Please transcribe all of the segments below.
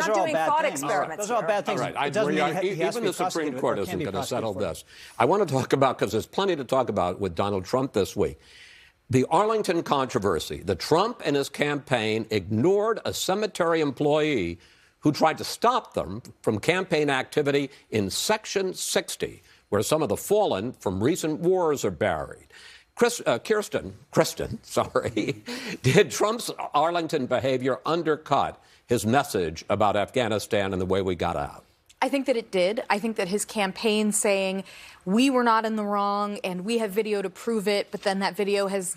We're not doing thought things. experiments. Those are all bad things. All right. Even the Supreme Court isn't going to settle this. I want to talk about, because there's plenty to talk about with Donald Trump this week. The Arlington controversy. The Trump and his campaign ignored a cemetery employee who tried to stop them from campaign activity in Section 60, where some of the fallen from recent wars are buried. Kristen, did Trump's Arlington behavior undercut his message about Afghanistan and the way we got out? I think that it did. I think that his campaign saying we were not in the wrong and we have video to prove it, but then that video has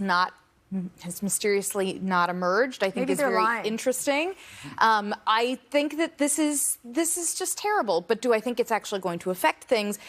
mysteriously not emerged, I think is very interesting. I think that this is just terrible. But do I think it's actually going to affect things?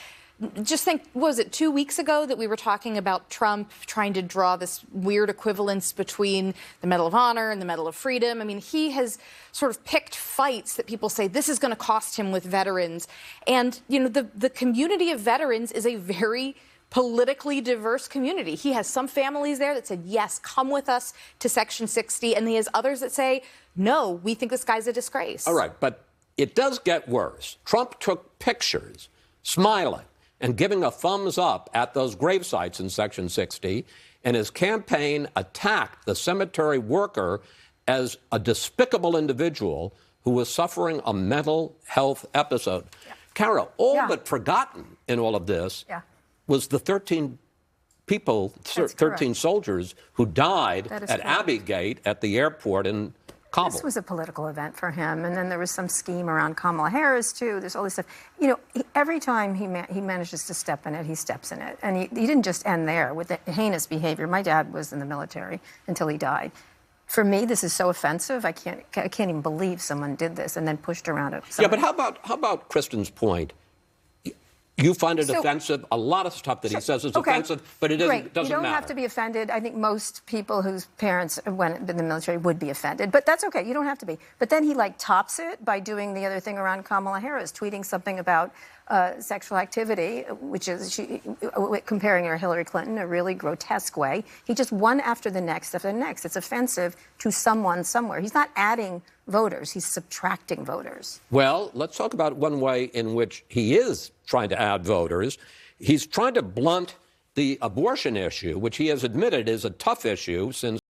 Just think, what was it, 2 weeks ago that we were talking about Trump trying to draw this weird equivalence between the Medal of Honor and the Medal of Freedom? I mean, he has sort of picked fights that people say this is going to cost him with veterans. And, you know, the community of veterans is a very politically diverse community. He has some families there that said, yes, come with us to Section 60. And he has others that say, no, we think this guy's a disgrace. All right, but it does get worse. Trump took pictures, smiling and giving a thumbs up at those grave sites in Section 60, and his campaign attacked the cemetery worker as a despicable individual who was suffering a mental health episode. Yeah. Kara, but forgotten in all of this was the 13 people, 13 soldiers who died at Abbey Gate at the airport in Kabul. This was a political event for him, and then there was some scheme around Kamala Harris, too. There's all this stuff. You know, every time he manages to step in it, he steps in it. And he didn't just end there with the heinous behavior. My dad was in the military until he died. For me, this is so offensive. I can't even believe someone did this and then pushed around it. Yeah, but how about Kristen's point? You find it offensive. A lot of stuff that he says is offensive, but it doesn't matter. You don't have to be offended. I think most people whose parents went in the military would be offended, but that's okay. You don't have to be. But then he tops it by doing the other thing around Kamala Harris, tweeting something about sexual activity, which is comparing her to Hillary Clinton, a really grotesque way. He just one after the next after the next. It's offensive to someone somewhere. He's not adding voters. He's subtracting voters. Well, let's talk about one way in which he is trying to add voters. He's trying to blunt the abortion issue, which he has admitted is a tough issue since